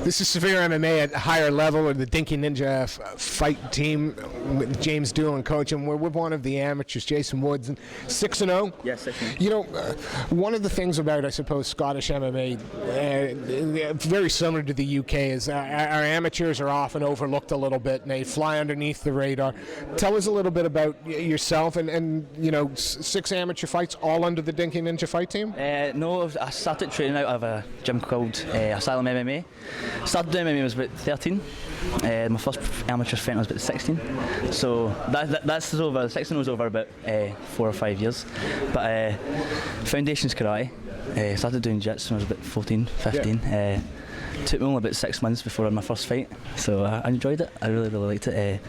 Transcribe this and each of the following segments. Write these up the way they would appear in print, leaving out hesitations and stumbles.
This is Severe MMA at a higher level, or the Dinky Ninja fight team with James Doolan coaching. We're with one of the amateurs, Jason Woods, and 6-0. Yes, 6-0. You know, one of the things about, I suppose, Scottish MMA, very similar to the UK, is our amateurs are often overlooked a little bit, and they fly underneath the radar. Tell us a little bit about yourself and you know, 6 amateur fights, all under the Dinky Ninja fight team? No, I started training out of a gym called Asylum MMA. Started doing MMA when I was about 13. My first amateur fight was about 16. So that's over. 16 was over about 4 or 5 years. But Foundations Karate. Started doing jits when I was about 14, 15. Yeah. Took me only about 6 months before I had my first fight, so I enjoyed it. I really liked it.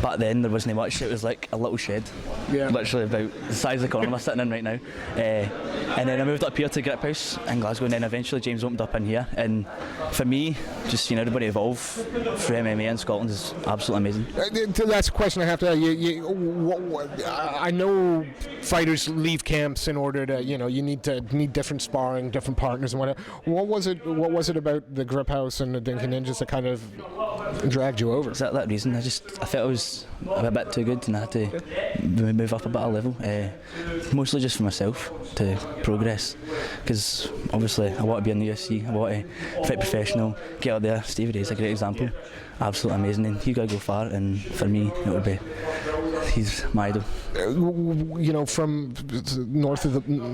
Back then there wasn't much. It was like a little shed, literally about the size of the corner I'm sitting in right now. And then I moved up here to Grip House in Glasgow, and then eventually James opened up in here. And for me, just seeing everybody evolve through MMA in Scotland is absolutely amazing. That's a question I have to ask. I know fighters leave camps in order to, you need different sparring, different partners and whatever. What was it about the Grip House and the Dinky Ninjas that kind of dragged you over? Is that reason? I felt I was a bit too good and I had to move up a bit of level. Mostly just for myself to progress, because obviously I want to be in the UFC, I want to fight professional, get out there. Stevie Ray is a great example, absolutely amazing, and he's got to go far, and for me it would be, he's my idol. You know, from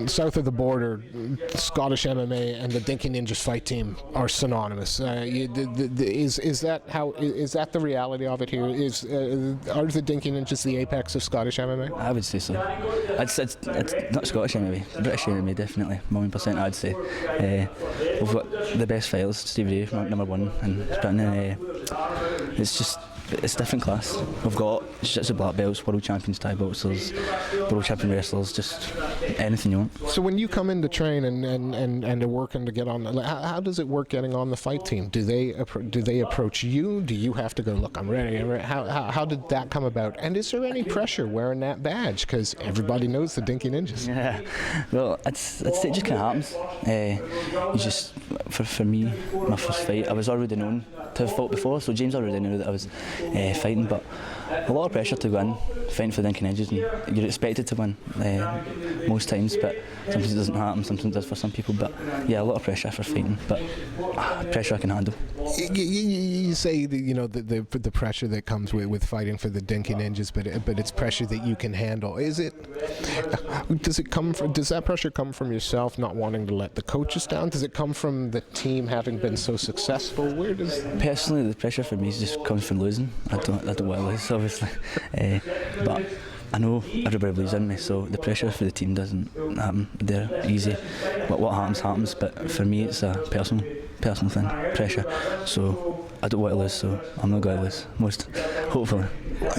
south of the border, Scottish MMA and the Dinky Ninjas fight team are synonymous. Is that the reality of it here? Are the Dinky Ninjas the apex of Scottish MMA? I would say so. It's not Scottish MMA, British MMA definitely, 1,000,000% I'd say. We've got the best fighters, Stevie Ray, number 1 in Britain. It's different class. We've got jiu-jitsu black belts, world champions, Thai boxers, world champion wrestlers, just anything you want. So when you come in to train and to work and to get on, how does it work getting on the fight team? Do they approach you? Do you have to go, look, I'm ready? How did that come about? And is there any pressure wearing that badge? Because everybody knows the Dinky Ninjas. Yeah, well, it just kind of happens. You just, for me, my first fight, I was already known to have fought before, so James already knew that I was fighting, but a lot of pressure to go in fighting for the Dinky Ninjas, and you're expected to win most times, but sometimes it doesn't happen, sometimes it does for some people. But yeah, a lot of pressure for fighting, but pressure I can handle. You say the pressure that comes with fighting for the Dinky Ninjas, but it's pressure that you can handle. Does that pressure come from yourself not wanting to let the coaches down? Does it come from the team having been so successful? Personally, the pressure for me just comes from losing. I don't want to lose, obviously, but I know everybody believes in me, so the pressure for the team doesn't happen. They're easy. What happens, but for me it's a personal thing, pressure. So I don't want to lose, so I'm not going to lose, hopefully.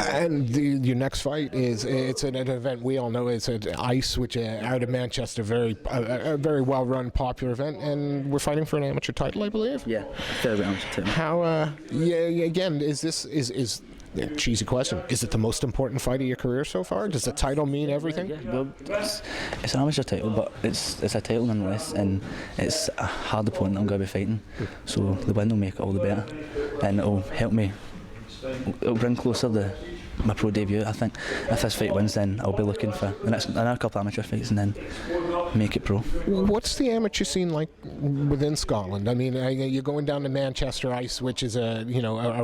And your next fight it's an event we all know. It's at ICE, which out of Manchester, a very well-run, popular event, and we're fighting for an amateur title, I believe. Yeah, fair amateur title. How? Again, is cheesy question. Is it the most important fight of your career so far? Does the title mean everything? Yeah, well, it's an amateur title, but it's a title nonetheless, and it's a hard opponent I'm going to be fighting. So the win will make it all the better, and it'll help me. It'll bring closer my pro debut. I think if this fight wins, then I'll be looking for another couple of amateur fights and then make it pro. What's the amateur scene like within Scotland? I mean, you're going down to Manchester ICE, which is a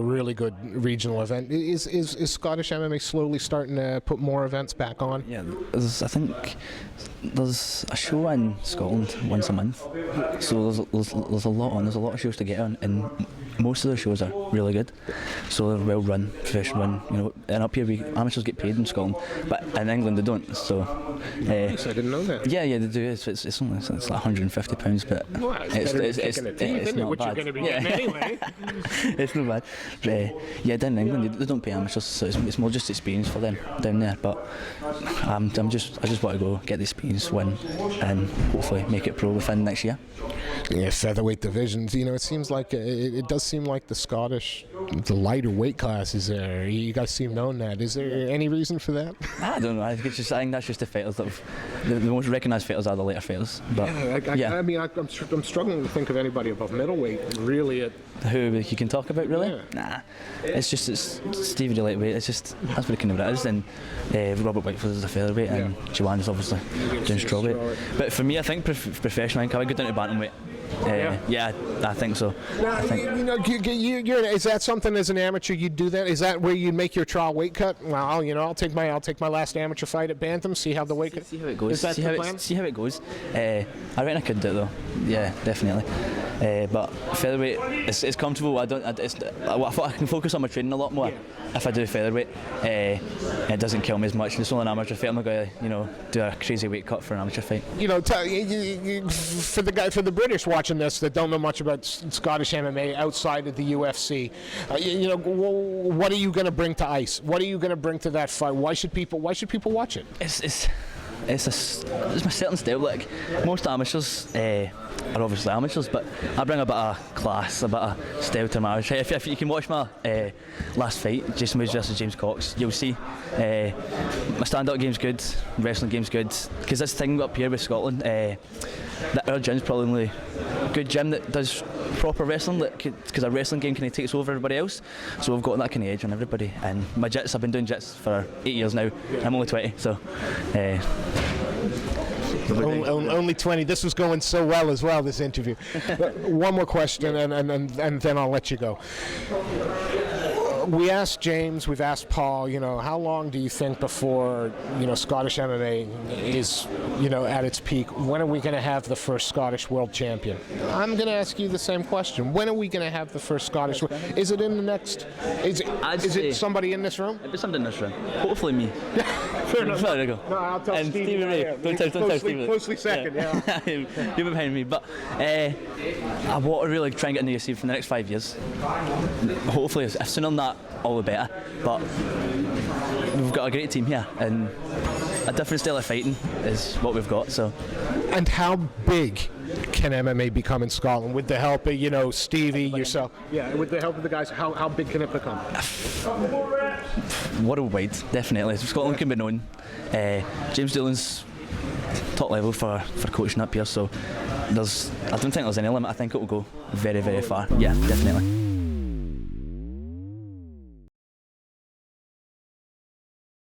really good regional event. Is Scottish MMA slowly starting to put more events back on? Yeah, I think there's a show in Scotland once a month, so there's a lot on. There's a lot of shows to get on, and most of the shows are really good. So they're well run, professional run. And up here amateurs get paid in Scotland, but in England they don't. So I didn't know that. Yeah, they do. It's only like £150, but it's not bad. You're going to be getting anyway. It's not bad. Down in England they don't pay amateurs, so it's more just experience for them down there. But I just want to go get the experience, win, and hopefully make it pro within next year. featherweight divisions. You know, it seems like it does seem like the Scottish, the lighter weight classes there. You guys seem known that. Is there any reason for that? I don't know. I think that's just the fighters that the most recognised fighters are the later fighters. But I mean, I'm struggling to think of anybody above middleweight really. Who you can talk about really? Yeah. Nah, it's Stevie the lightweight. It's just that's what kind of it is. And Robert Whitefield is a featherweight, and Joanne is obviously doing strawweight. But for me, I think professional, I would go down to bantamweight. Yeah, I think so. Now, you know, is that something as an amateur you'd do that? Is that where you make your trial weight cut? Well, you know, I'll take my last amateur fight at bantam, see how the weight cut. See how it goes. Is that the plan? See how it goes. I reckon I could do it though. Yeah, definitely. But featherweight, it's comfortable. I thought I can focus on my training a lot more if I do featherweight. It doesn't kill me as much. It's only an amateur fight. I'm not going to, do a crazy weight cut for an amateur fight. You know, for the British watching this that don't know much about Scottish MMA outside of the UFC, what are you going to bring to ice? What are you going to bring to that fight? Why should people watch it? It's my certain style. Like most amateurs are obviously amateurs, but I bring a bit of class, a bit of style to my fight. If you can watch my last fight, Jason Woods versus James Cox, you'll see my stand-up game's good, wrestling game's good. Because this thing up here with Scotland, our gym's probably the only good gym that does proper wrestling, because our wrestling game kind of takes over everybody else. So we've got that kind of edge on everybody. And my jits, I've been doing jits for 8 years now. I'm only 20, so. Only 20. This was going so well as well, this interview. One more question, and then I'll let you go. We asked James, we've asked Paul, how long do you think before, Scottish MMA is, at its peak? When are we going to have the first Scottish world champion? I'm going to ask you the same question. When are we going to have the first Scottish? Is it in the next? Is it somebody in this room? It'll be somebody in this room. Hopefully me. Fair enough. There you go. No, I'll tell and Stevie Ray. Ray. Don't tell Stevie. Closely second, yeah. You're behind me, but I want to really try and get in the UFC for the next 5 years. Hopefully, if sooner than that, all the better. But we've got a great team here, and a different style of fighting is what we've got. So. And how big can MMA become in Scotland with the help of Stevie, yourself? Yeah, with the help of the guys, how big can it become? Worldwide, definitely. Scotland can be known. James Doolan's top level for coaching up here, so I don't think there's any limit. I think it will go very, very far. Yeah, definitely.